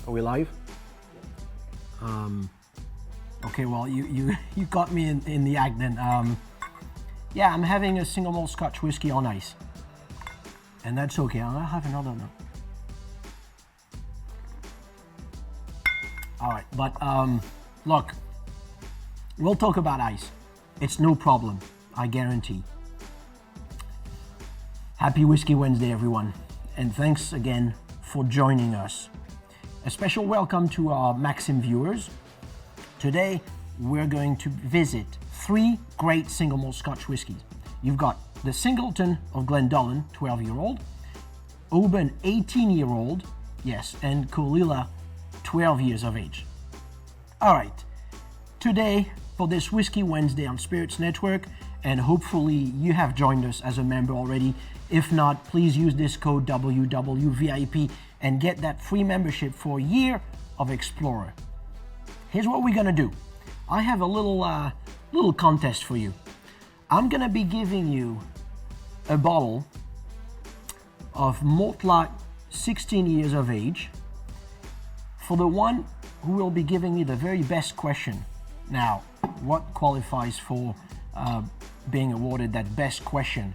Are we live? Okay, well, you got me in the act then. Yeah, I'm having a single malt Scotch whiskey on ice. And that's okay, I'll have another now. All right, but look, we'll talk about ice. It's no problem, I guarantee. Happy Whiskey Wednesday, everyone. And thanks again for joining us. A special welcome to our Maxim viewers. Today, we're going to visit 3 great single malt Scotch whiskies. You've got the Singleton of Glendullan, 12-year-old, Oban, 18-year-old, yes, and Colilla, 12 years of age. All right, today, for this Whiskey Wednesday on Spirits Network, and hopefully you have joined us as a member already. If not, please use this code WWVIP and get that free membership for a year of Explorer. Here's what we're gonna do. I have a little contest for you. I'm gonna be giving you a bottle of Mortlach 16 years of age for the one who will be giving me the very best question. Now, what qualifies for being awarded that best question?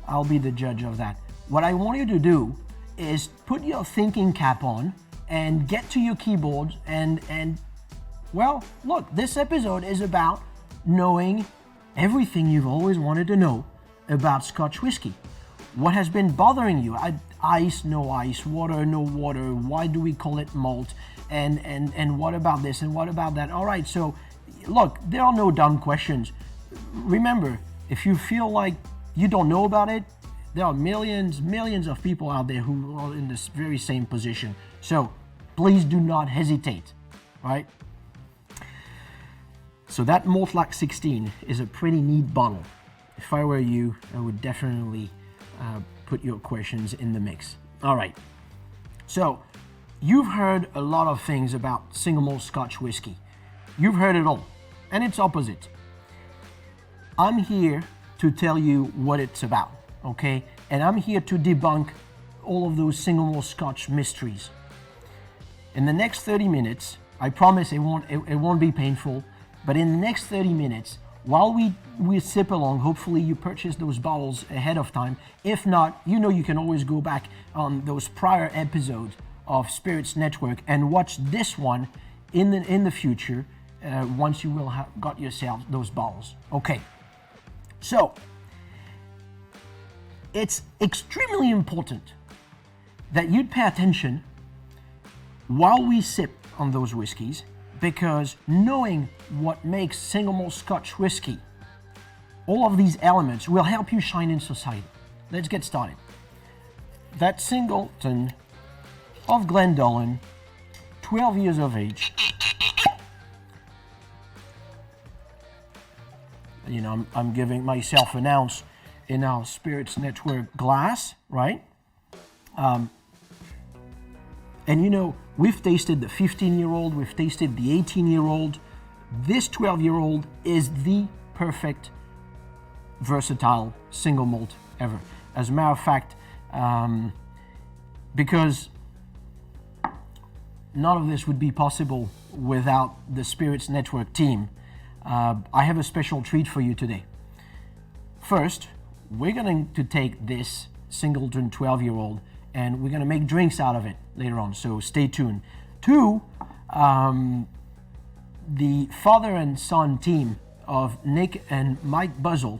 I'll be the judge of that. What I want you to do is put your thinking cap on and get to your keyboard and well, look, this episode is about knowing everything you've always wanted to know about Scotch whiskey. What has been bothering you? Ice, no ice, water, no water, why do we call it malt? And what about this and what about that? All right, so look, there are no dumb questions. Remember, if you feel like you don't know about it, there are millions of people out there who are in this very same position. So please do not hesitate, right? So that Mortlach 16 is a pretty neat bottle. If I were you, I would definitely put your questions in the mix. All right, so you've heard a lot of things about single malt Scotch whiskey. You've heard it all, and it's opposite. I'm here to tell you what it's about, okay? And I'm here to debunk all of those single malt Scotch mysteries. In the next 30 minutes, I promise it won't be painful, but in the next 30 minutes, while we sip along, hopefully you purchase those bottles ahead of time. If not, you know you can always go back on those prior episodes of Spirits Network and watch this one in the future once you will have got yourself those bottles. Okay, so it's extremely important that you'd pay attention while we sip on those whiskeys, because knowing what makes single malt Scotch whiskey, all of these elements will help you shine in society. Let's get started. That Singleton of Glendullan, 12 years of age. You know, I'm giving myself an ounce in our Spirits Network glass, right? And you know, we've tasted the 15-year-old, we've tasted the 18-year-old. This 12-year-old is the perfect versatile single malt ever. As a matter of fact, because none of this would be possible without the Spirits Network team, I have a special treat for you today. First, we're going to take this Singleton 12-year-old and we're going to make drinks out of it later on, so stay tuned. 2, the father and son team of Nick and Mike Buzzell,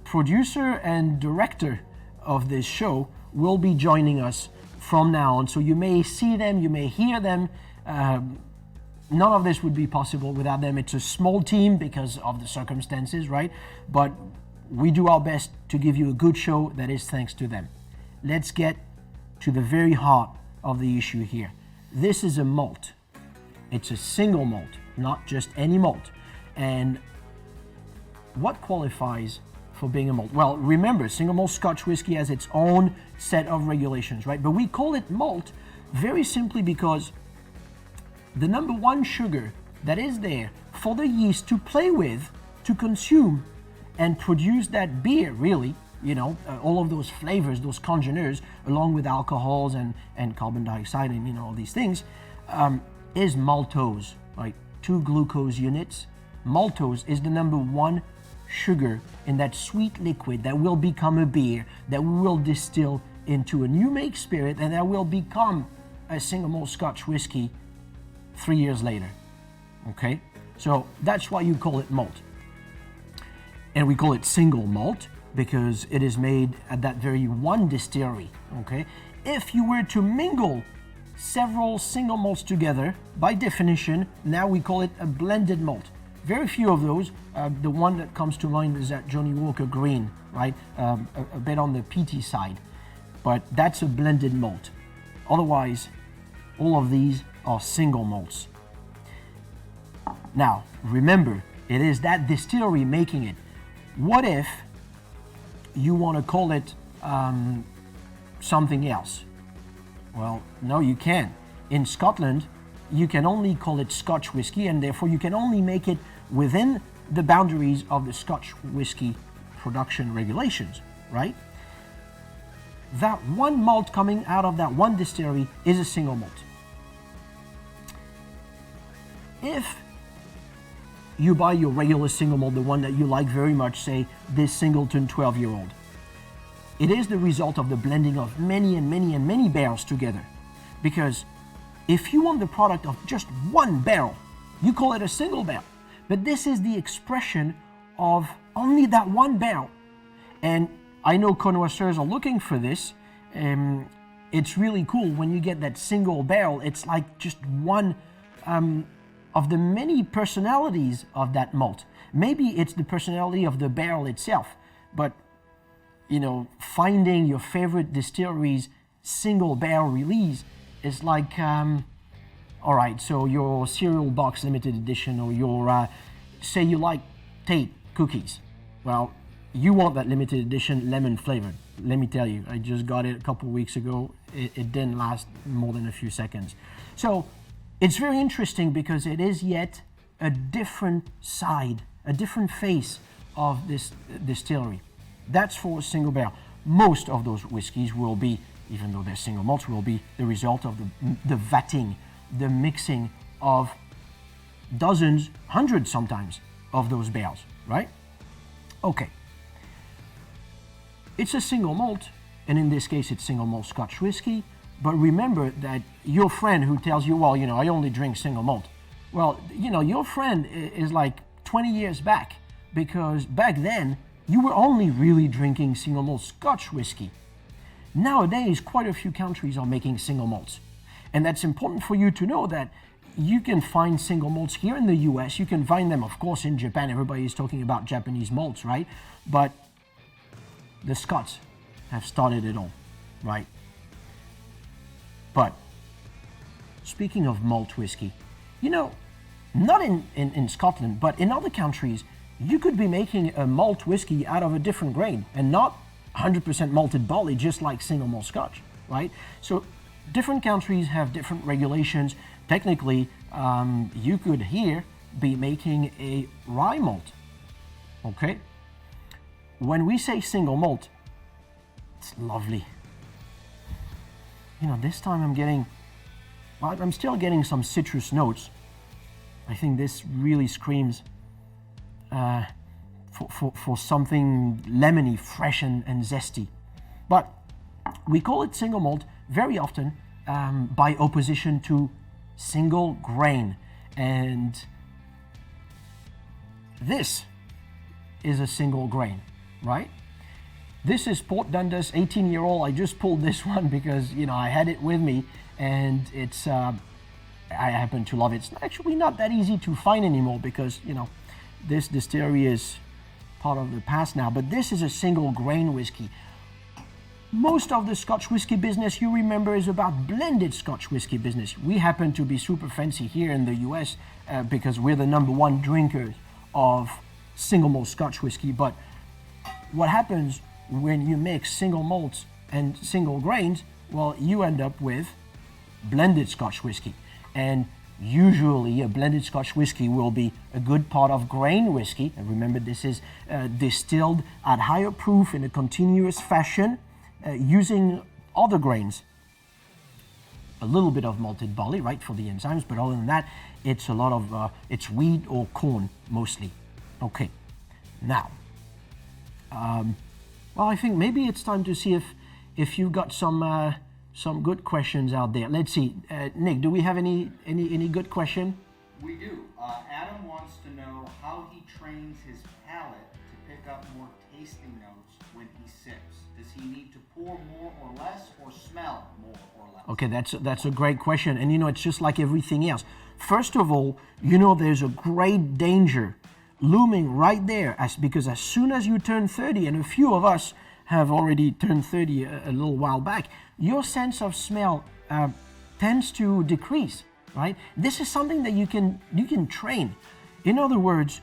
producer and director of this show, will be joining us from now on. So you may see them, you may hear them. None of this would be possible without them. It's a small team because of the circumstances, right? But we do our best to give you a good show that is thanks to them. Let's get to the very heart of the issue here. This is a malt. It's a single malt, not just any malt. And what qualifies for being a malt? Well, remember, single malt Scotch whiskey has its own set of regulations, right? But we call it malt very simply because the number one sugar that is there for the yeast to play with, to consume, and produce that beer, really, you know, all of those flavors, those congeners, along with alcohols and carbon dioxide and, you know, all these things, is maltose, right? 2 glucose units. Maltose is the number 1 sugar in that sweet liquid that will become a beer, that we will distill into a new make spirit, and that will become a single malt Scotch whiskey 3 years later. Okay? So that's why you call it malt. And we call it single malt because it is made at that very one distillery. Okay? If you were to mingle several single malts together, by definition, now we call it a blended malt. Very few of those. The one that comes to mind is that Johnny Walker Green, right? A bit on the peaty side, but that's a blended malt. Otherwise, all of these are single malts. Now, remember, it is that distillery making it. What if you want to call it something else? Well, no, you can't. In Scotland, you can only call it Scotch whiskey, and therefore you can only make it within the boundaries of the Scotch whiskey production regulations, right? That one malt coming out of that one distillery is a single malt. If you buy your regular single malt, the one that you like very much, say this Singleton 12-year-old, it is the result of the blending of many and many and many barrels together. Because if you want the product of just one barrel, you call it a single barrel. But this is the expression of only that one barrel. And I know connoisseurs are looking for this. It's really cool when you get that single barrel. It's like just one of the many personalities of that malt. Maybe it's the personality of the barrel itself, but you know, finding your favorite distillery's single barrel release is like, all right, so your cereal box limited edition, or your, say you like Tate cookies. Well, you want that limited edition lemon flavored. Let me tell you, I just got it a couple of weeks ago. It didn't last more than a few seconds. So it's very interesting because it is yet a different side, a different face of this distillery. That's for a single barrel. Most of those whiskeys will be, even though they're single malts, will be the result of the vatting, the mixing of dozens, hundreds sometimes, of those barrels, right? Okay. It's a single malt, and in this case it's single malt Scotch whiskey, but remember that your friend who tells you, well, you know, I only drink single malt. Well, you know, your friend is like 20 years back, because back then you were only really drinking single malt Scotch whiskey. Nowadays, quite a few countries are making single malts. And that's important for you to know that you can find single malts here in the US. You can find them, of course, in Japan. Everybody is talking about Japanese malts, right? But the Scots have started it all, right? But speaking of malt whiskey, you know, not in Scotland, but in other countries, you could be making a malt whiskey out of a different grain and not 100% malted barley, just like single malt Scotch, right? So different countries have different regulations. Technically, you could here be making a rye malt, okay? When we say single malt, it's lovely. You know, this time I'm still getting some citrus notes. I think this really screams for something lemony, fresh and zesty. But we call it single malt very often by opposition to single grain. And this is a single grain, right? This is Port Dundas 18-year-old. I just pulled this one because, you know, I had it with me, and it's I happen to love it. It's actually not that easy to find anymore because, you know, this distillery is part of the past now, but this is a single grain whiskey. Most of the Scotch whiskey business, you remember, is about blended Scotch whiskey business. We happen to be super fancy here in the US because we're the #1 drinkers of single malt Scotch whiskey. But what happens when you mix single malts and single grains? Well, you end up with blended Scotch whiskey. And usually a blended Scotch whiskey will be a good part of grain whiskey. And remember, this is distilled at higher proof in a continuous fashion using other grains. a little bit of malted barley, right, for the enzymes, but other than that, it's a lot of, it's wheat or corn mostly. Okay, now, well, I think maybe it's time to see if you've got some good questions out there. Let's see, Nick, do we have any good question? We do. Adam wants to know how he trains his palate to pick up more tasting notes when he sips. Does he need to pour more or less, or smell more or less? Okay, that's a great question, and it's just like everything else. First of all, there's a great danger looming right there, because as soon as you turn 30, and a few of us have already turned 30 a little while back, your sense of smell tends to decrease, right? This is something that you can train. In other words,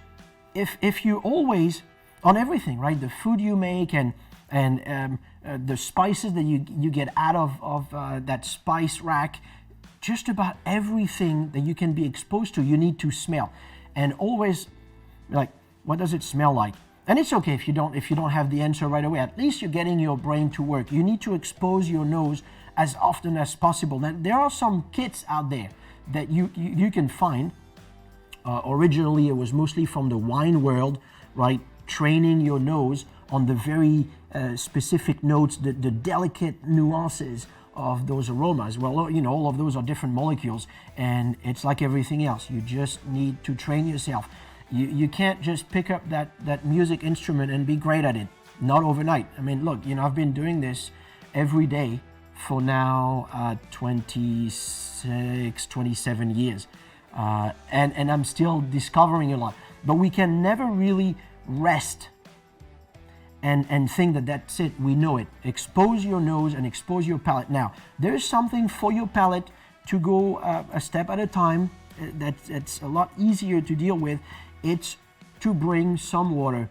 if you always, on everything, right, the food you make and the spices that you get out of that spice rack, just about everything that you can be exposed to, you need to smell. And always, like, what does it smell like? And it's okay if you don't have the answer right away. At least you're getting your brain to work. You need to expose your nose as often as possible. Now, there are some kits out there that you can find. Originally, it was mostly from the wine world, right? Training your nose on the very specific notes, the delicate nuances of those aromas. Well, all of those are different molecules, and it's like everything else. You just need to train yourself. You can't just pick up that music instrument and be great at it. Not overnight. I mean, look, I've been doing this every day for now 26, 27 years. And I'm still discovering a lot. But we can never really rest and think that that's it, we know it. Expose your nose and expose your palate. Now, there's something for your palate to go a step at a time that's a lot easier to deal with. It's to bring some water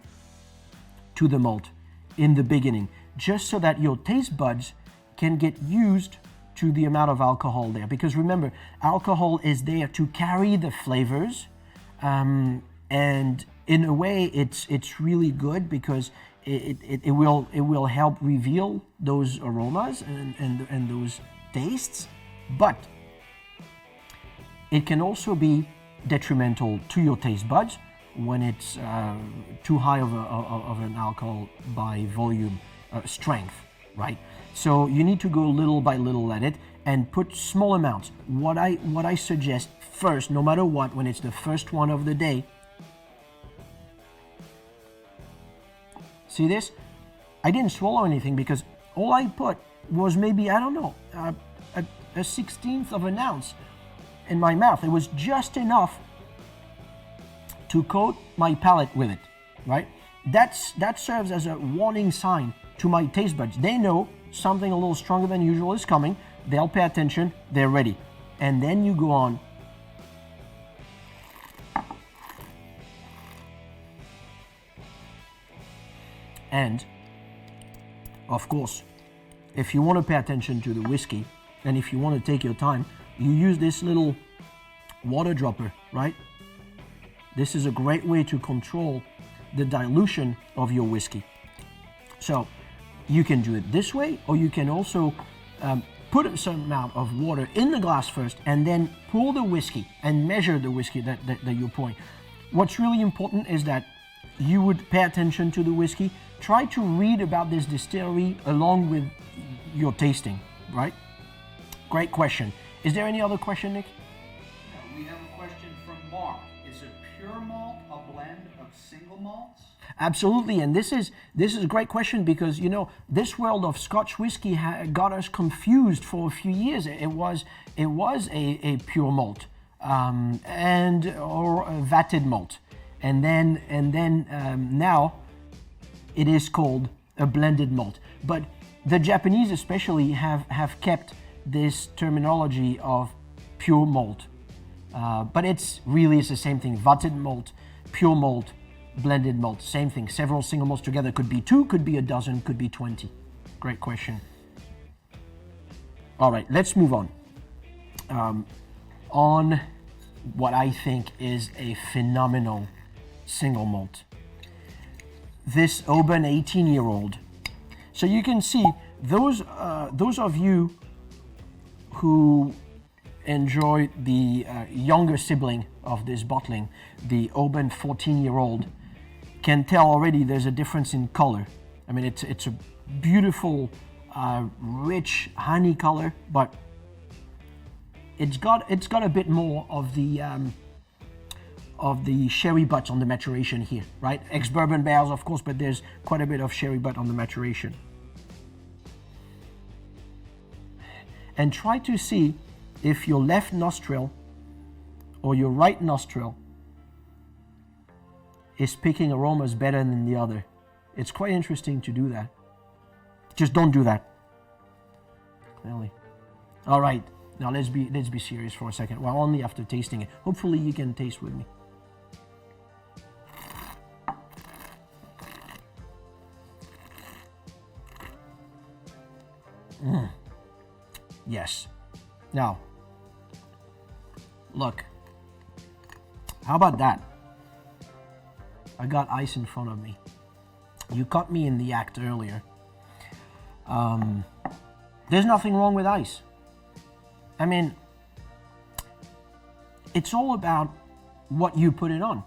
to the malt in the beginning, just so that your taste buds can get used to the amount of alcohol there. Because remember, alcohol is there to carry the flavors, and in a way, it's really good because it will help reveal those aromas and those tastes, but it can also be detrimental to your taste buds when it's too high of an alcohol by volume strength, right? So you need to go little by little at it and put small amounts. What I suggest first, no matter what, when it's the first one of the day, see this? I didn't swallow anything because all I put was maybe, I don't know, a 1/16th of an ounce in my mouth. It was just enough to coat my palate with it, right? That serves as a warning sign to my taste buds. They know something a little stronger than usual is coming. They'll pay attention, they're ready. And then you go on. And, of course, if you want to pay attention to the whiskey, and if you want to take your time, you use this little water dropper, right? This is a great way to control the dilution of your whiskey. So you can do it this way, or you can also put a certain amount of water in the glass first and then pour the whiskey and measure the whiskey that you're pouring. What's really important is that you would pay attention to the whiskey. Try to read about this distillery along with your tasting, right? Great question. Is there any other question, Nick? No, we have a question from Mark. Is a pure malt a blend of single malts? Absolutely, and this is a great question because this world of Scotch whiskey got us confused for a few years. It was a pure malt or a vatted malt, and then now it is called a blended malt. But the Japanese especially have kept this terminology of pure malt, but it's the same thing. Vatted malt, pure malt, blended malt, same thing. Several single malts together could be 2, could be a dozen, could be 20. Great question. All right, let's move on. On what I think is a phenomenal single malt. This Oban 18-year-old. So you can see those of you who enjoy the younger sibling of this bottling, the Oban 14-year-old, can tell already there's a difference in color. I mean, it's a beautiful, rich honey color, but it's got a bit more of the sherry butts on the maturation here, right? Ex-bourbon barrels, of course, but there's quite a bit of sherry butt on the maturation. And try to see if your left nostril or your right nostril is picking aromas better than the other. It's quite interesting to do that. Just don't do that. Really. All right. Now let's be serious for a second. Well, only after tasting it. Hopefully you can taste with me. Yes. Now, look. How about that? I got ice in front of me. You caught me in the act earlier. There's nothing wrong with ice. I mean, it's all about what you put it on.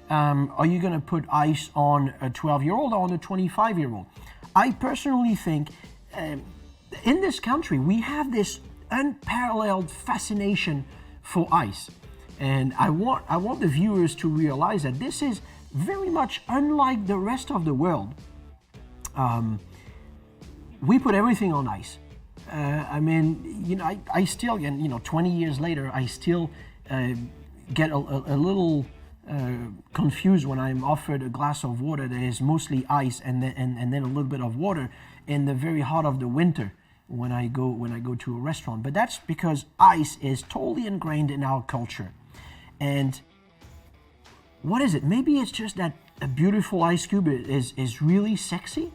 Are you going to put ice on a 12-year-old or on a 25-year-old? I personally think in this country, we have this unparalleled fascination for ice. And I want the viewers to realize that this is very much unlike the rest of the world. We put everything on ice. I mean, you know, I still, and you know, 20 years later, I still get a little confused when I'm offered a glass of water that is mostly ice and then a little bit of water in the very heart of the winter when I go to a restaurant. But that's because ice is totally ingrained in our culture. And what is it? Maybe it's just that a beautiful ice cube is really sexy.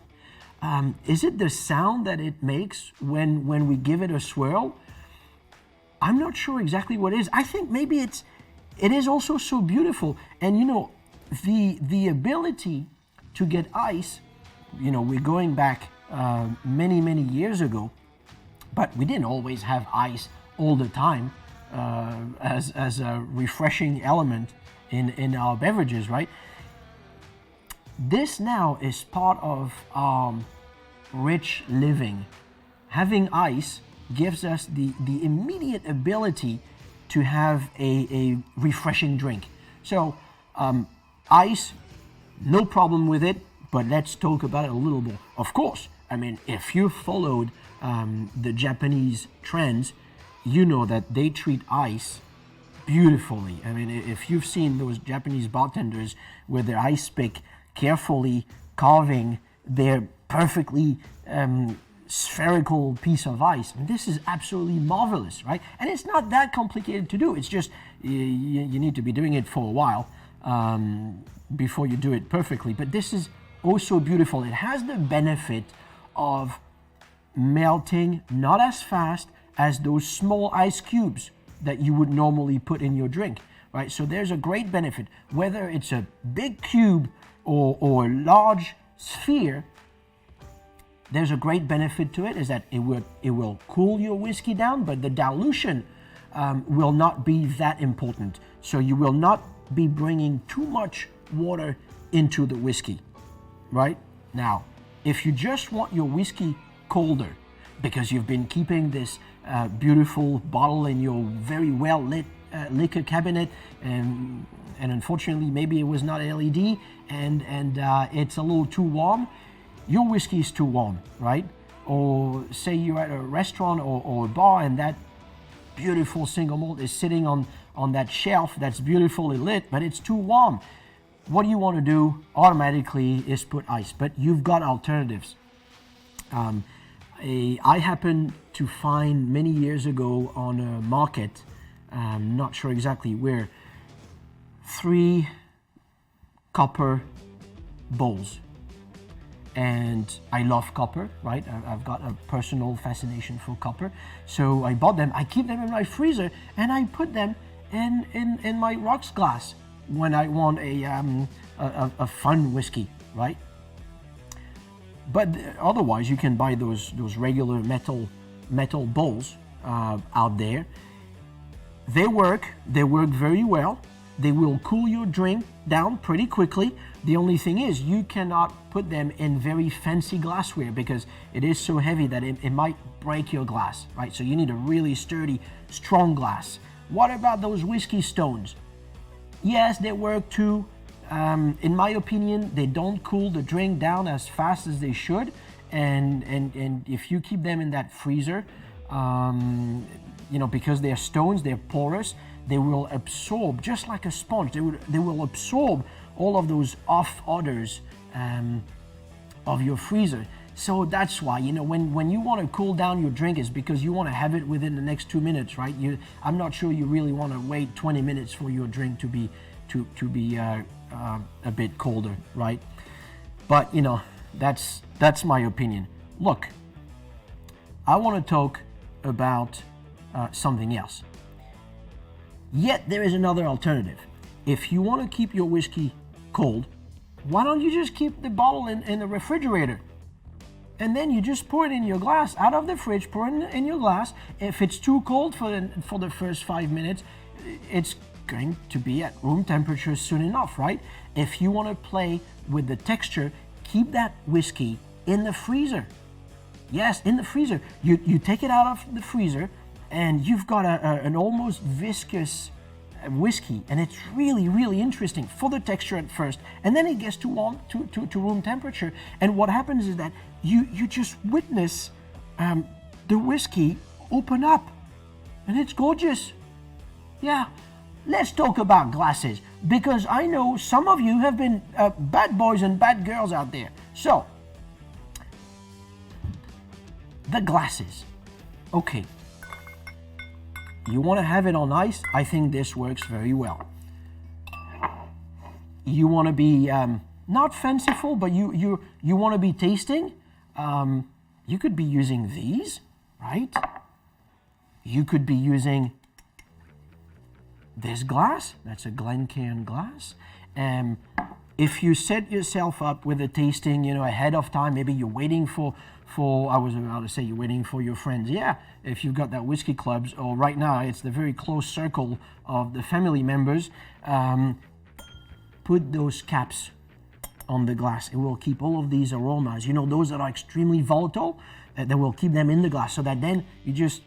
Is it the sound that it makes when we give it a swirl? I'm not sure exactly what it is. I think maybe it is also so beautiful. And you know, the ability to get ice, you know, we're going back many years ago, but we didn't always have ice all the time as a refreshing element in our beverages, right? This now is part of rich living. Having ice gives us the immediate ability to have a refreshing drink. So ice, no problem with it, but let's talk about it a little more. Of course, I mean, if you followed the Japanese trends, you know that they treat ice beautifully. I mean, if you've seen those Japanese bartenders with their ice pick carefully carving their perfectly spherical piece of ice, and this is absolutely marvelous, right? And it's not that complicated to do. It's just you need to be doing it for a while before you do it perfectly. But this is also beautiful. It has the benefit of melting not as fast as those small ice cubes that you would normally put in your drink, right? So there's a great benefit. Whether it's a big cube or a large sphere, there's a great benefit to it, is that it will cool your whiskey down, but the dilution will not be that important. So you will not be bringing too much water into the whiskey, right? Now, if you just want your whiskey colder because you've been keeping this beautiful bottle in your very well lit liquor cabinet, and unfortunately maybe it was not LED and it's a little too warm, your whiskey is too warm, right? Or say you're at a restaurant or a bar and that beautiful single malt is sitting on that shelf that's beautifully lit, but it's too warm. What do you want to do automatically is put ice, but you've got alternatives. I happened to find many years ago on a market, not sure exactly where, 3 copper bowls. And I love copper, right? I've got a personal fascination for copper. So I bought them, I keep them in my freezer, and I put them in my rocks glass when I want a fun whiskey, right? But otherwise, you can buy those regular metal bowls out there. They work very well. They will cool your drink down pretty quickly. The only thing is you cannot put them in very fancy glassware because it is so heavy that it might break your glass, right? So you need a really sturdy, strong glass. What about those whiskey stones? Yes, they work too. In my opinion, they don't cool the drink down as fast as they should. And if you keep them in that freezer, because they're stones, they're porous, they will absorb just like a sponge. They will absorb all of those off odors of your freezer. So that's why, when you want to cool down your drink is because you want to have it within the next 2 minutes, right? I'm not sure you really want to wait 20 minutes for your drink to be a bit colder, right? But that's my opinion. Look, I want to talk about something else. Yet there is another alternative. If you want to keep your whiskey cold, why don't you just keep the bottle in the refrigerator? And then you just pour it in your glass, out of the fridge, pour it in your glass. If it's too cold for the first 5 minutes, it's going to be at room temperature soon enough, right? If you want to play with the texture, keep that whiskey in the freezer. Yes, in the freezer. You take it out of the freezer and you've got an almost viscous whiskey, and it's really, really interesting for the texture at first, and then it gets to room temperature, and what happens is that you just witness the whiskey open up, and it's gorgeous. Yeah, let's talk about glasses, because I know some of you have been bad boys and bad girls out there. So, the glasses. Okay. You want to have it on ice? I think this works very well. You want to be not fanciful, but you want to be tasting. You could be using these, right? You could be using this glass. That's a Glencairn glass. If you set yourself up with a tasting, ahead of time, maybe you're waiting for I was about to say you're waiting for your friends. Yeah, if you've got that whiskey clubs, or right now it's the very close circle of the family members, put those caps on the glass. It will keep all of these aromas. Those that are extremely volatile, that will keep them in the glass, so that then you just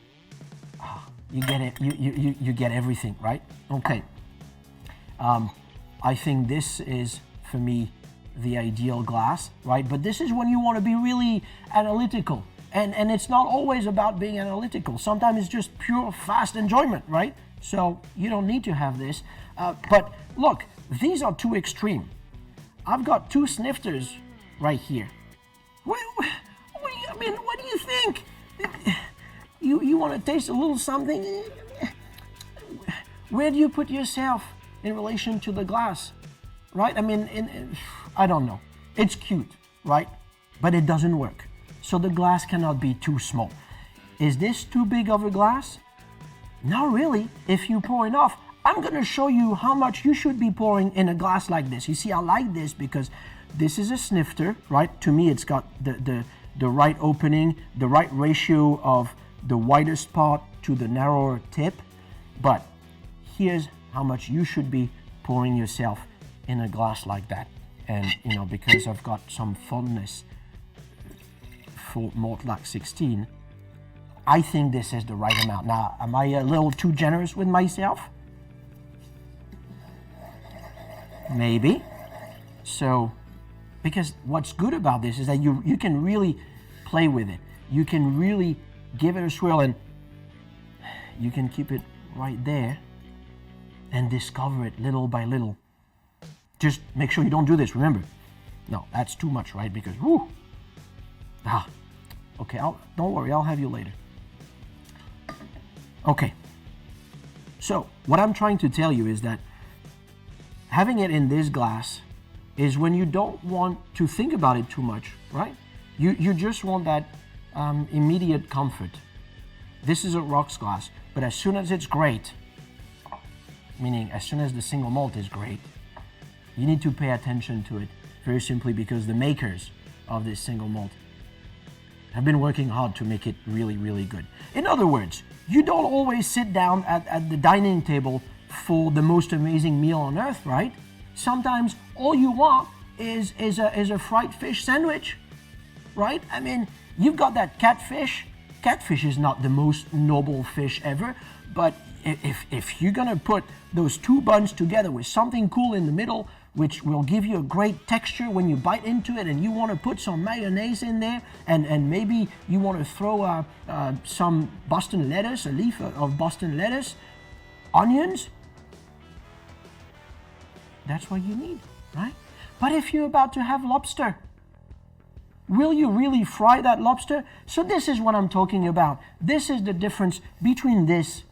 you get it. You get everything, right? Okay. I think this is, for me, the ideal glass, right? But this is when you want to be really analytical. And it's not always about being analytical. Sometimes it's just pure, fast enjoyment, right? So you don't need to have this. But look, these are too extreme. I've got two snifters right here. What do you think? You want to taste a little something? Where do you put yourself in relation to the glass, right? I don't know. It's cute, right? But it doesn't work. So the glass cannot be too small. Is this too big of a glass? Not really. If you pour enough, I'm going to show you how much you should be pouring in a glass like this. You see, I like this because this is a snifter, right? To me, it's got the right opening, the right ratio of the widest part to the narrower tip. But here's how much you should be pouring yourself in a glass like that. And, because I've got some fondness for malt like 16, I think this is the right amount. Now, am I a little too generous with myself? Maybe. So, because what's good about this is that you can really play with it. You can really give it a swirl, and you can keep it right there and discover it little by little. Just make sure you don't do this, remember. No, that's too much, right? Because, whoo. Okay, don't worry, I'll have you later. Okay. So, what I'm trying to tell you is that having it in this glass is when you don't want to think about it too much, right? You just want that immediate comfort. This is a rocks glass, but as soon as it's great, meaning as soon as the single malt is great, you need to pay attention to it, very simply because the makers of this single malt have been working hard to make it really, really good. In other words, You don't always sit down at the dining table for the most amazing meal on earth, right? Sometimes all you want is a fried fish sandwich, right? I mean, you've got that catfish. Catfish is not the most noble fish ever, but if you're gonna put those two buns together with something cool in the middle, which will give you a great texture when you bite into it, and you want to put some mayonnaise in there, and maybe you want to throw some Boston lettuce, a leaf of Boston lettuce, onions, that's what you need, right? But if you're about to have lobster, will you really fry that lobster? So this is what I'm talking about. This is the difference between this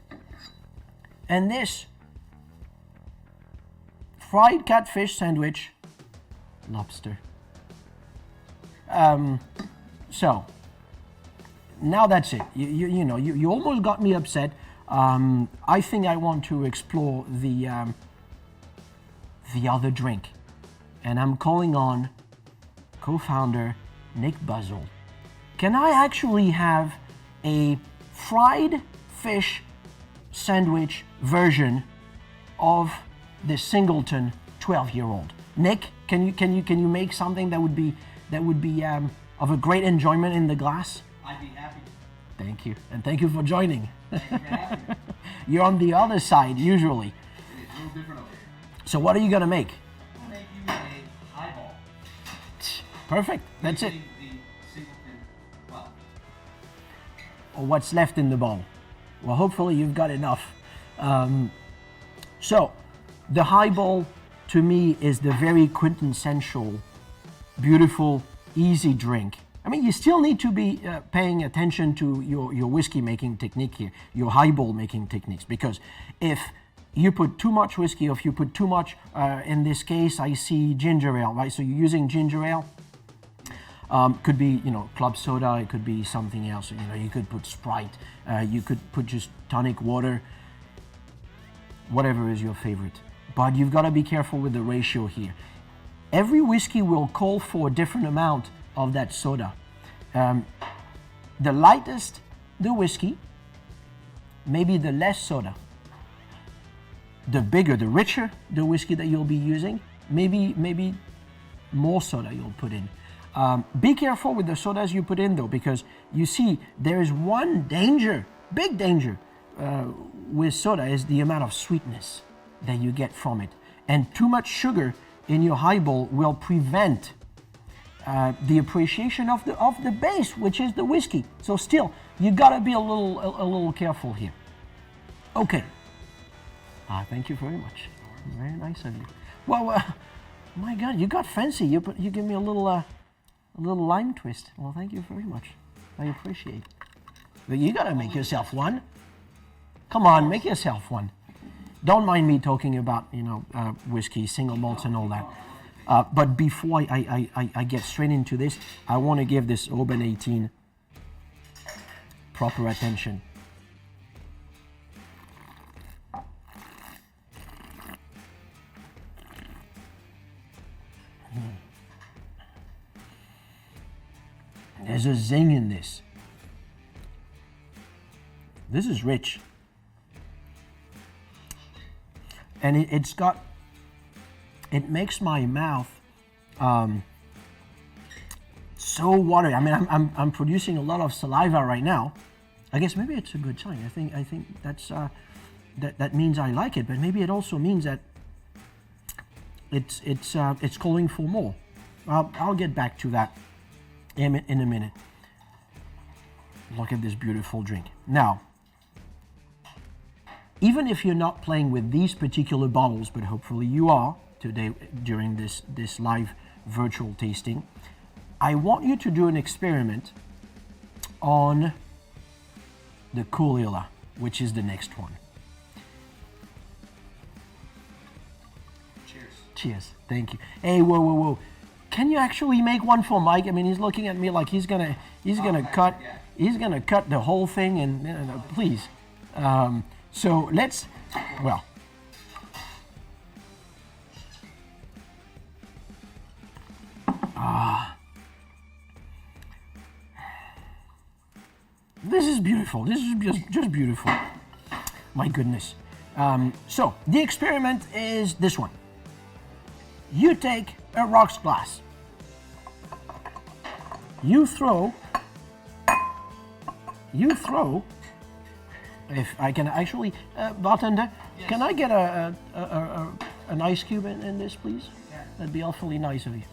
and this. Fried catfish sandwich, lobster. So now that's it. You almost got me upset. I think I want to explore the other drink, and I'm calling on co-founder Nick Buzzell. Can I actually have a fried fish sandwich version of the Singleton 12-year-old? Nick, can you make something that would be of a great enjoyment in the glass? I'd be happy. Thank you, and thank you for joining. Thank you for having me. You're on the other side usually. It's a little different over here. So what are you gonna make? I'll make you a highball. Perfect. That's it. Using the Singleton, well, Or what's left in the bowl. Well, hopefully you've got enough. So the highball to me is the very quintessential, beautiful, easy drink. I mean, you still need to be paying attention to your whiskey making technique here, your highball making techniques, because if you put too much whiskey, or if you put too much, in this case, I see ginger ale, right? So you're using ginger ale. Could be, club soda, it could be something else. You could put Sprite, you could put just tonic water, whatever is your favorite. But you've got to be careful with the ratio here. Every whiskey will call for a different amount of that soda. The lightest the whiskey, maybe the less soda. The bigger, the richer the whiskey that you'll be using, maybe more soda you'll put in. Be careful with the sodas you put in though, because you see there is one danger, big danger with soda, is the amount of sweetness that you get from it. And too much sugar in your highball will prevent the appreciation of the base, which is the whiskey. So still, you gotta be a little careful here. Okay. Thank you very much. Very nice of you. Well, my God, you got fancy. You give me a little lime twist. Well, thank you very much. I appreciate it. But you gotta make yourself one. Come on, make yourself one. Don't mind me talking about whiskey, single malts, and all that. But before I get straight into this, I want to give this Oban 18 proper attention. There's a zing in this. This is rich. And it makes my mouth so watery. I mean, I'm producing a lot of saliva right now. I guess maybe it's a good sign. I think that's that means I like it, but maybe it also means that it's calling for more. I'll get back to that in a minute. Look at this beautiful drink. Now, even if you're not playing with these particular bottles, but hopefully you are today during this live virtual tasting, I want you to do an experiment on the Coolilla, which is the next one. cheers. Cheers. Thank you. Hey, whoa. Can you actually make one for Mike? I mean, he's looking at me like he's gonna cut the whole thing, and please. So let's, well. this is beautiful. This is just beautiful. My goodness. So the experiment is this one. You take a rocks glass. You throw, if I can actually, bartender, yes. Can I get an ice cube in this, please? Yeah. That'd be awfully nice of you.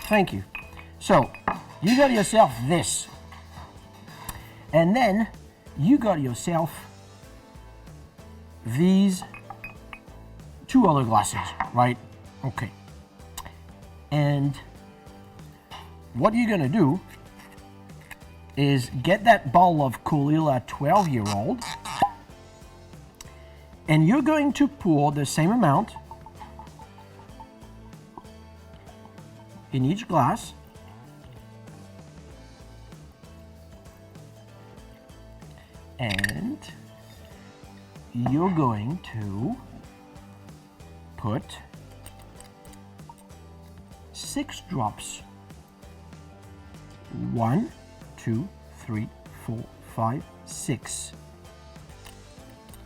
Thank you. So, you got yourself this. And then, you got yourself these two other glasses, right? Okay. And what you're gonna do is get that bottle of Colilla 12-year-old, and you're going to pour the same amount in each glass. And you're going to put 6 drops. 1, 2, 3, 4, 5, 6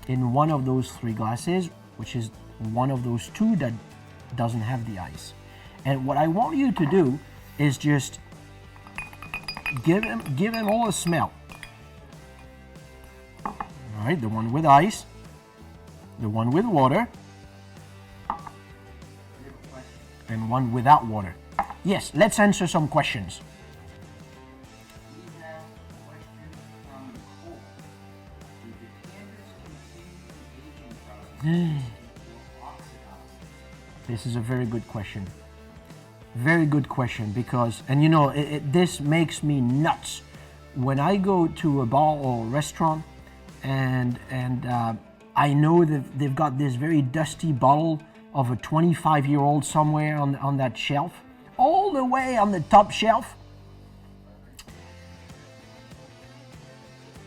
in one of those 3 glasses, which is one of those 2 that doesn't have the ice. And what I want you to do is just give him all a smell. All right, the one with ice, the one with water, and one without water. Yes, let's answer some questions. This is a very good question. Very good question, because, and you know, this makes me nuts. When I go to a bar or a restaurant and I know that they've got this very dusty bottle of a 25-year-old somewhere on that shelf, all the way on the top shelf,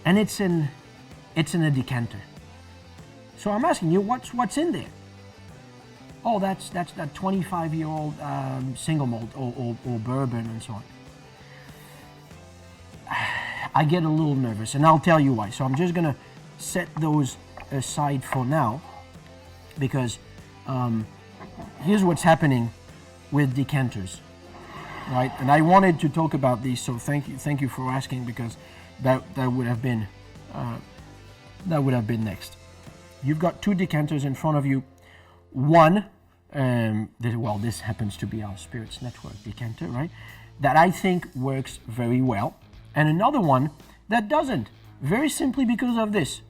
and it's in a decanter. So I'm asking you, what's in there? Oh, that's that 25-year-old single malt or bourbon and so on. I get a little nervous, and I'll tell you why. So I'm just gonna set those aside for now, because here's what's happening with decanters, right? And I wanted to talk about these, so thank you for asking, because that would have been next. You've got 2 decanters in front of you. One, this happens to be our Spirits Network decanter, right? That I think works very well. And another one that doesn't, very simply because of this.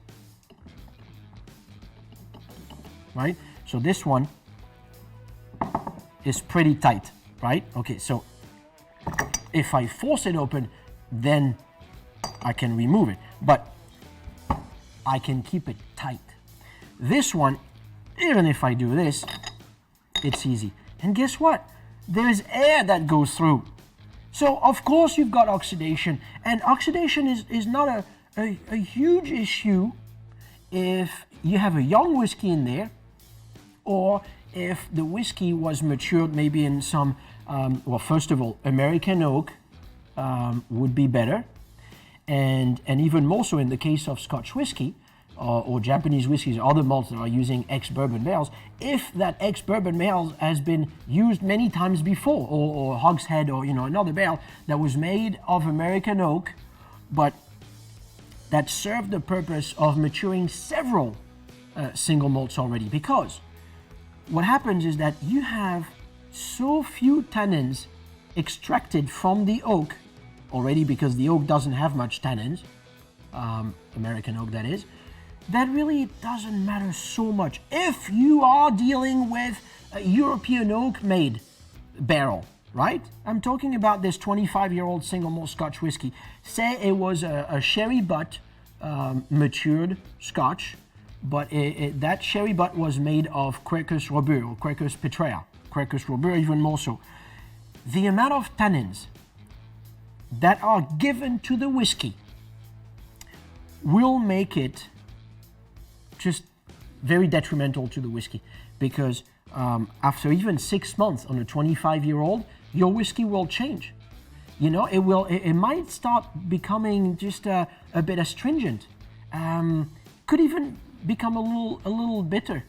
Right? So this one is pretty tight, right? Okay, so if I force it open, then I can remove it. But I can keep it tight. This one, even if I do this, it's easy. And guess what? There is air that goes through. So of course you've got oxidation, and oxidation is not a huge issue if you have a young whiskey in there, or if the whiskey was matured maybe in some, well, first of all, American oak would be better, and even more so in the case of Scotch whiskey, or Japanese whiskeys, other malts that are using ex-bourbon barrels, if that ex-bourbon barrel has been used many times before, or hogshead, or another barrel that was made of American oak, but that served the purpose of maturing several single malts already. Because what happens is that you have so few tannins extracted from the oak already, because the oak doesn't have much tannins, American oak that is, that really it doesn't matter so much. If you are dealing with a European oak made barrel, right? I'm talking about this 25-year-old single malt Scotch whiskey. Say it was a sherry butt matured Scotch, but that sherry butt was made of Quercus robur or Quercus petrea, Quercus robur even more so. The amount of tannins that are given to the whiskey will make it just very detrimental to the whiskey, because after even 6 months on a 25-year-old, your whiskey will change. You know, it might start becoming just a bit astringent. Could even become a little bitter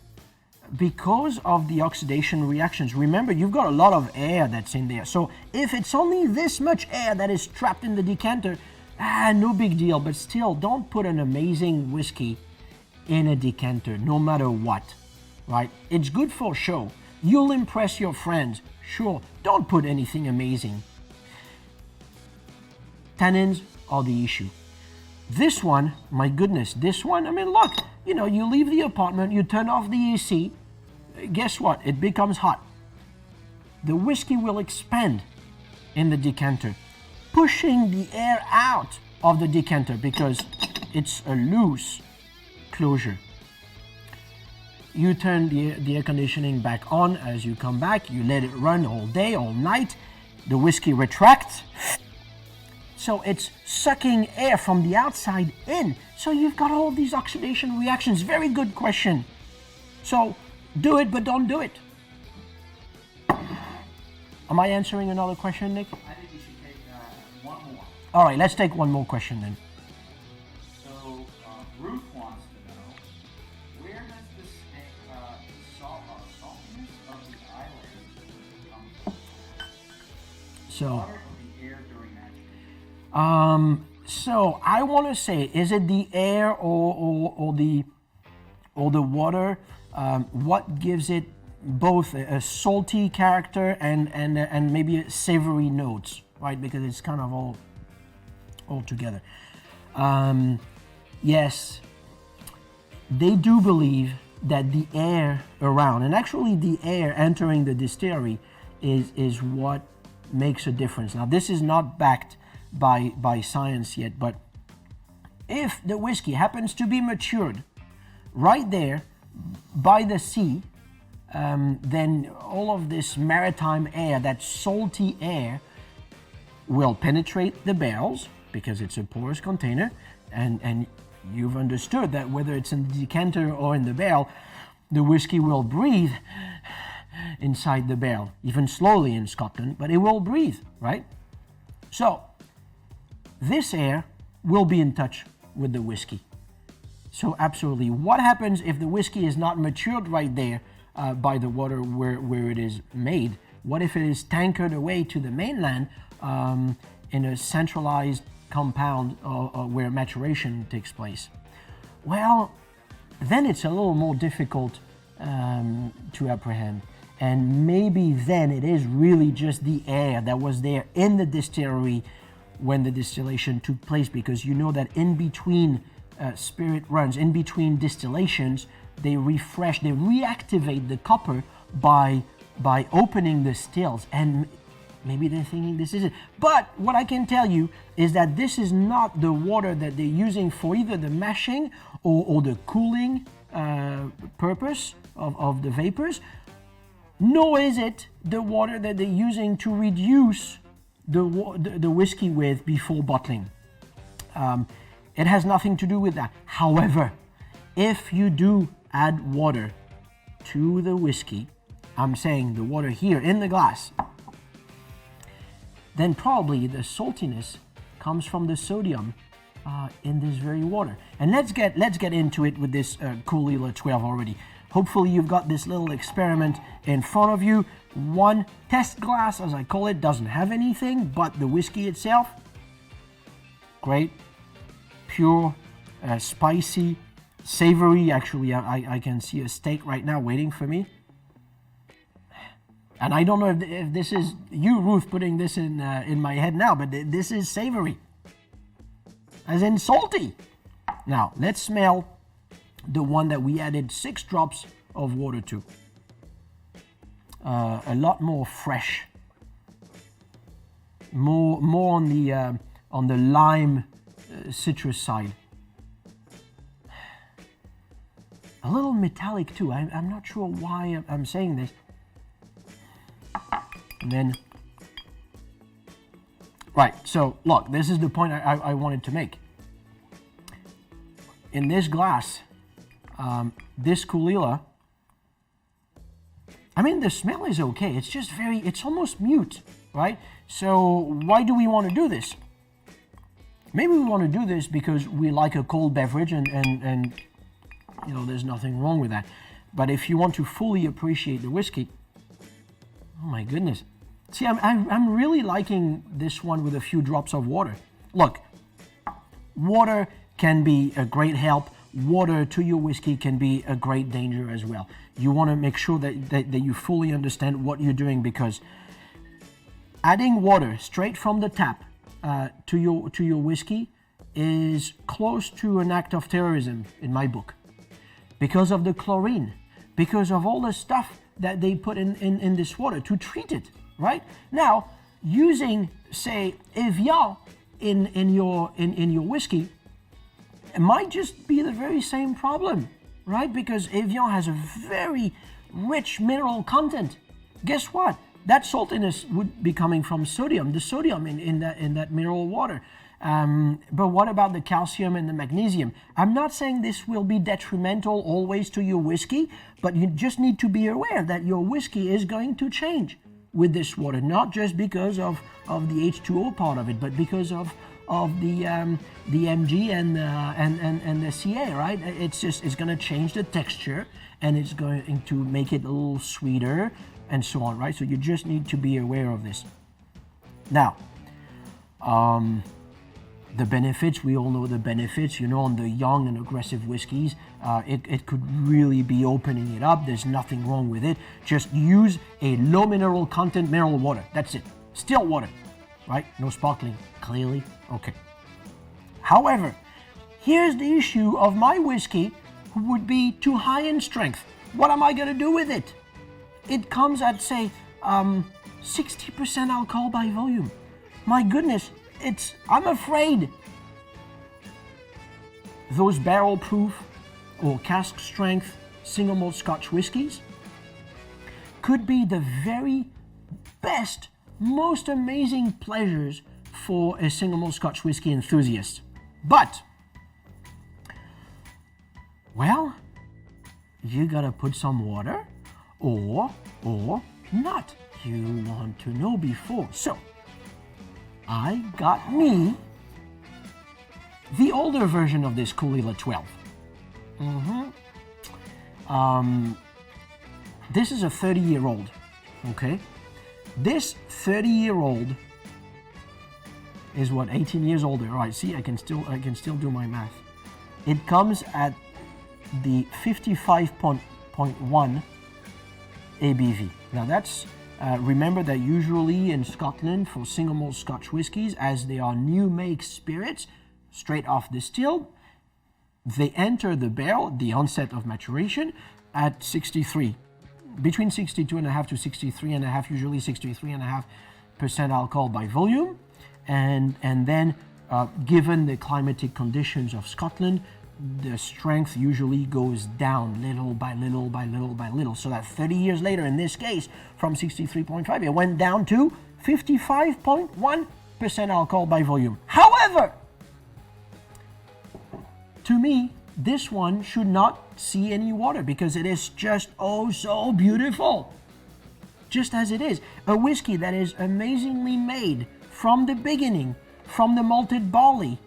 because of the oxidation reactions. Remember, you've got a lot of air that's in there. So if it's only this much air that is trapped in the decanter, no big deal. But still, don't put an amazing whiskey in a decanter, no matter what, right? It's good for show. You'll impress your friends, sure. Don't put anything amazing. Tannins are the issue. This one, my goodness, this one, I mean, look, you know, you leave the apartment, you turn off the AC, guess what? It becomes hot. The whiskey will expand in the decanter, pushing the air out of the decanter because it's a loose closure. You turn the air conditioning back on as you come back, you let it run all day, all night, the whiskey retracts. So it's sucking air from the outside in. So you've got all these oxidation reactions. Very good question. So do it, but don't do it. Am I answering another question, Nick? I think you should take one more. All right, let's take one more question then. So Ruth wants to know, where does the saltiness of the island come from? So. Water or the air during agitation? So I want to say, is it the air or the water? What gives it both a salty character and maybe a savory notes, right? Because it's kind of all together. Yes, they do believe that the air around, and actually the air entering the distillery is what makes a difference. Now, this is not backed by science yet, but if the whiskey happens to be matured right there by the sea, then all of this maritime air, that salty air, will penetrate the barrels because it's a porous container, and you've understood that whether it's in the decanter or in the barrel, the whiskey will breathe inside the barrel, even slowly in Scotland, but it will breathe, right? So this air will be in touch with the whiskey. So absolutely, what happens if the whiskey is not matured right there by the water where it is made? What if it is tankered away to the mainland in a centralized compound where maturation takes place? Well, then it's a little more difficult to apprehend. And maybe then it is really just the air that was there in the distillery when the distillation took place, because you know that in between spirit runs, in between distillations, they refresh, they reactivate the copper by opening the stills, and maybe they're thinking this is it. But what I can tell you is that this is not the water that they're using for either the mashing or the cooling purpose of the vapors, nor is it the water that they're using to reduce the whiskey with before bottling. It has nothing to do with that. However, if you do add water to the whiskey, I'm saying the water here in the glass, then probably the saltiness comes from the sodium in this very water. And let's get into it with this Caol Ila 12 already. Hopefully you've got this little experiment in front of you. One test glass, as I call it, doesn't have anything but the whiskey itself. Great, pure, spicy, savory. Actually, I can see a steak right now waiting for me. And I don't know if this is you, Ruth, putting this in my head now, but this is savory, as in salty. Now, let's smell the one that we added 6 drops of water to. A lot more fresh, more on the lime citrus side. A little metallic too. I'm not sure why I'm saying this. And then, right, so look, this is the point I wanted to make. In this glass, this Caol Ila I mean, the smell is okay. It's just it's almost mute, right? So why do we want to do this? Maybe we want to do this because we like a cold beverage and you know, there's nothing wrong with that. But if you want to fully appreciate the whiskey, oh my goodness. See, I'm really liking this one with a few drops of water. Look, water can be a great help. Water to your whiskey can be a great danger as well. You want to make sure that you fully understand what you're doing, because adding water straight from the tap to your whiskey is close to an act of terrorism in my book, because of the chlorine, because of all the stuff that they put in this water to treat it, right? Now, using, say, Evian in your whiskey, it might just be the very same problem, right? Because Evian has a very rich mineral content. Guess what? That saltiness would be coming from sodium, the sodium in that mineral water. But what about the calcium and the magnesium? I'm not saying this will be detrimental always to your whiskey, but you just need to be aware that your whiskey is going to change with this water, not just because of the H2O part of it, but because of the Mg and the Ca, right? It's going to change the texture, and it's going to make it a little sweeter, and so on, right? So you just need to be aware of this. Now, the benefits, we all know the benefits, you know, on the young and aggressive whiskeys, it could really be opening it up. There's nothing wrong with it. Just use a low mineral content mineral water. That's it. Still water, right? No sparkling, clearly. Okay. However, here's the issue of my whiskey would be too high in strength. What am I going to do with it? It comes at, say, 60% alcohol by volume. My goodness, I'm afraid those barrel proof or cask strength single malt Scotch whiskies could be the very best, most amazing pleasures for a single malt Scotch whiskey enthusiast. But, well, you gotta put some water or not. You want to know before. So, I got me the older version of this Kulila 12. This is a 30-year-old, okay? This 30-year-old is what, 18 years older. All right, see, I can still do my math. It comes at the 55.1 ABV. Now that's, remember that usually in Scotland for single malt Scotch whiskies, as they are new make spirits, straight off distilled, they enter the barrel, the onset of maturation, at 63. Between 62.5 to 63.5, usually 63.5% alcohol by volume. And then, given the climatic conditions of Scotland, the strength usually goes down little by little by little by little. So that 30 years later, in this case, from 63.5, it went down to 55.1% alcohol by volume. However, to me, this one should not see any water because it is just oh so beautiful. Just as it is. A whiskey that is amazingly made from the beginning, from the malted barley,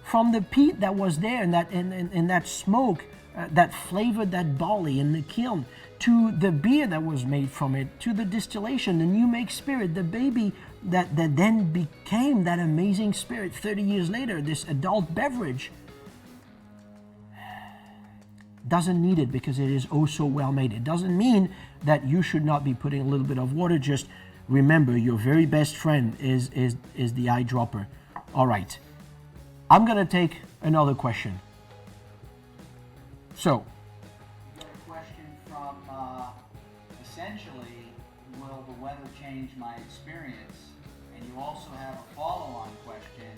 from the peat that was there and that smoke that flavored that barley in the kiln, to the beer that was made from it, to the distillation, the new make spirit, the baby that then became that amazing spirit 30 years later, this adult beverage. Doesn't need it because it is oh so well made. It doesn't mean that you should not be putting a little bit of water. Just remember, your very best friend is the eyedropper. All right, I'm gonna take another question. So, question from essentially, will the weather change my experience? And you also have a follow-on question,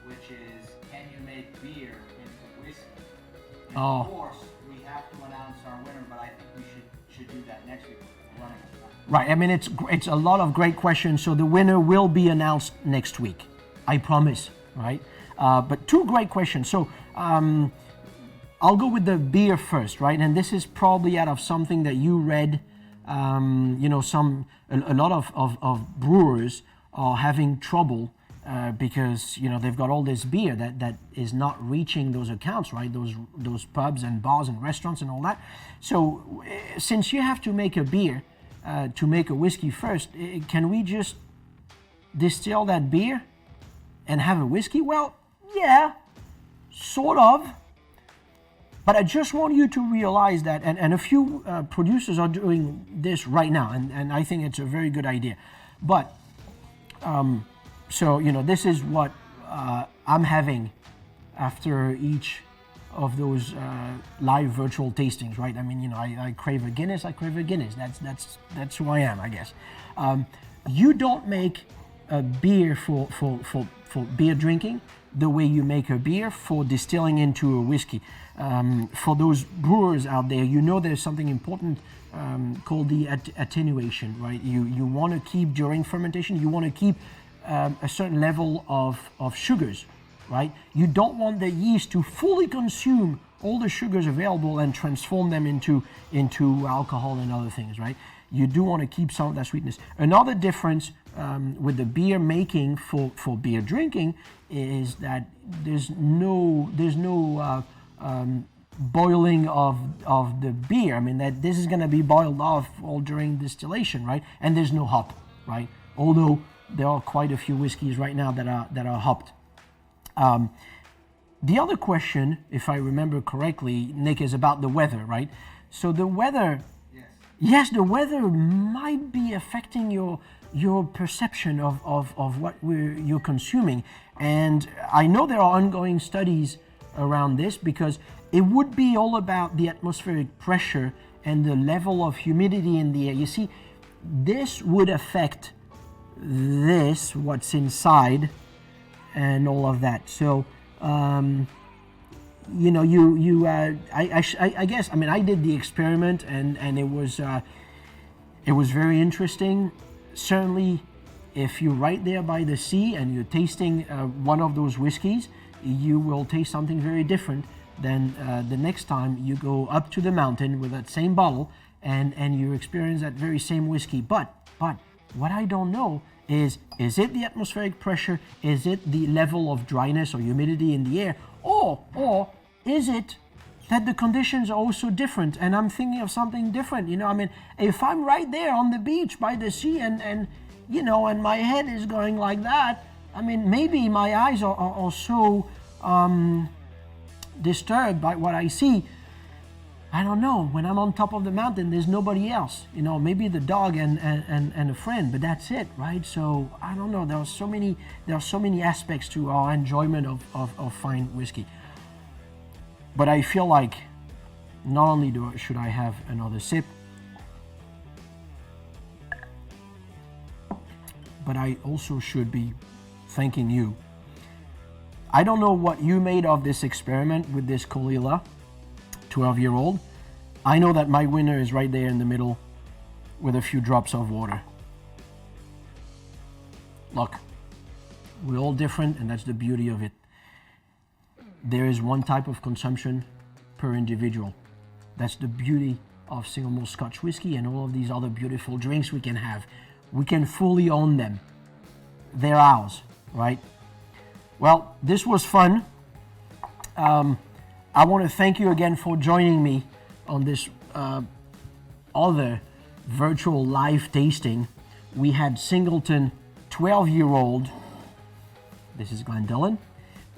which is, can you make beer into whiskey? And of course, we have to announce our winner, but I think we should do that next week. We're running out of time. Right, I mean, it's a lot of great questions, so the winner will be announced next week. I promise, right? But two great questions. So I'll go with the beer first, right? And this is probably out of something that you read A lot of brewers are having trouble because they've got all this beer that is not reaching those accounts, right? Those pubs and bars and restaurants and all that. So since you have to make a beer to make a whiskey first, can we just distill that beer and have a whiskey? Well, yeah, sort of. But I just want you to realize that, and a few producers are doing this right now, and I think it's a very good idea. But, this is what I'm having after each of those live virtual tastings, right? I mean, I crave a Guinness, That's who I am, I guess. You don't make a beer for beer drinking the way you make a beer for distilling into a whiskey. For those brewers out there, there's something important called the attenuation, right? You want to keep, during fermentation, you want to keep a certain level of sugars, right? You don't want the yeast to fully consume all the sugars available and transform them into alcohol and other things, right? You do want to keep some of that sweetness. Another difference with the beer making for beer drinking is that there's no boiling of the beer. I mean, that this is going to be boiled off all during distillation, right? And there's no hop, right? Although there are quite a few whiskeys right now that are hopped. The other question, if I remember correctly, Nick, is about the weather, right? So the weather, yes, the weather might be affecting your perception of what you're consuming. And I know there are ongoing studies around this because it would be all about the atmospheric pressure and the level of humidity in the air. You see, this would affect what's inside and all of that. So, I guess, I mean, I did the experiment and it was very interesting. Certainly, if you're right there by the sea and you're tasting one of those whiskeys, you will taste something very different than the next time you go up to the mountain with that same bottle and you experience that very same whiskey. But what I don't know is it the atmospheric pressure? Is it the level of dryness or humidity in the air? Or is it that the conditions are also different and I'm thinking of something different? I mean, if I'm right there on the beach by the sea and my head is going like that, I mean, maybe my eyes are so disturbed by what I see. I don't know. When I'm on top of the mountain, there's nobody else. Maybe the dog and a friend, but that's it, right? So I don't know. There are so many aspects to our enjoyment of fine whiskey. But I feel like not only should I have another sip, but I also should be thanking you. I don't know what you made of this experiment with this Caol Ila 12-year-old. I know that my winner is right there in the middle with a few drops of water. Look, we're all different, and that's the beauty of it. There is one type of consumption per individual. That's the beauty of single malt Scotch whiskey and all of these other beautiful drinks we can have. We can fully own them. They're ours, right? Well, this was fun. I want to thank you again for joining me on this other virtual live tasting. We had Singleton 12-year-old. This is Glendillon.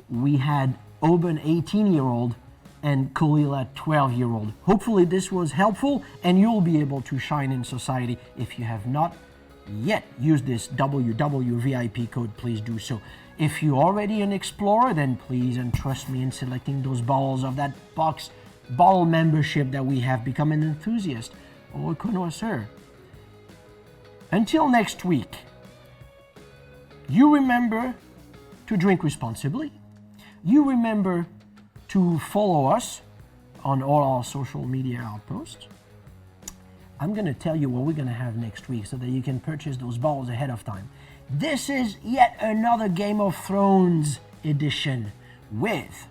We had Oban 18-year-old and Caol Ila 12-year-old. Hopefully this was helpful and you'll be able to shine in society. If you have not yet used this WWVIP code, please do so. If you're already an explorer, then please entrust me in selecting those bottles of that box bottle membership that we have. Become an enthusiast or a connoisseur. Until next week, you remember to drink responsibly. You remember to follow us on all our social media outposts. I'm going to tell you what we're going to have next week so that you can purchase those bottles ahead of time. This is yet another Game of Thrones edition with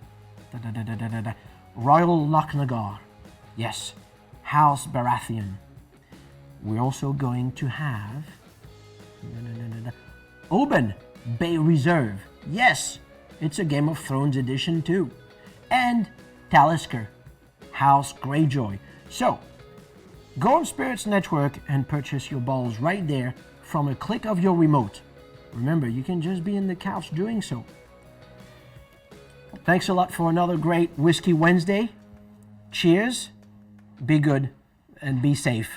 Royal Lochnagar. Yes, House Baratheon. We're also going to have Oban Bay Reserve. Yes, it's a Game of Thrones edition too. And Talisker House Greyjoy. So, go on Spirits Network and purchase your bottles right there from a click of your remote. Remember, you can just be in the couch doing so. Thanks a lot for another great Whiskey Wednesday. Cheers, be good, and be safe.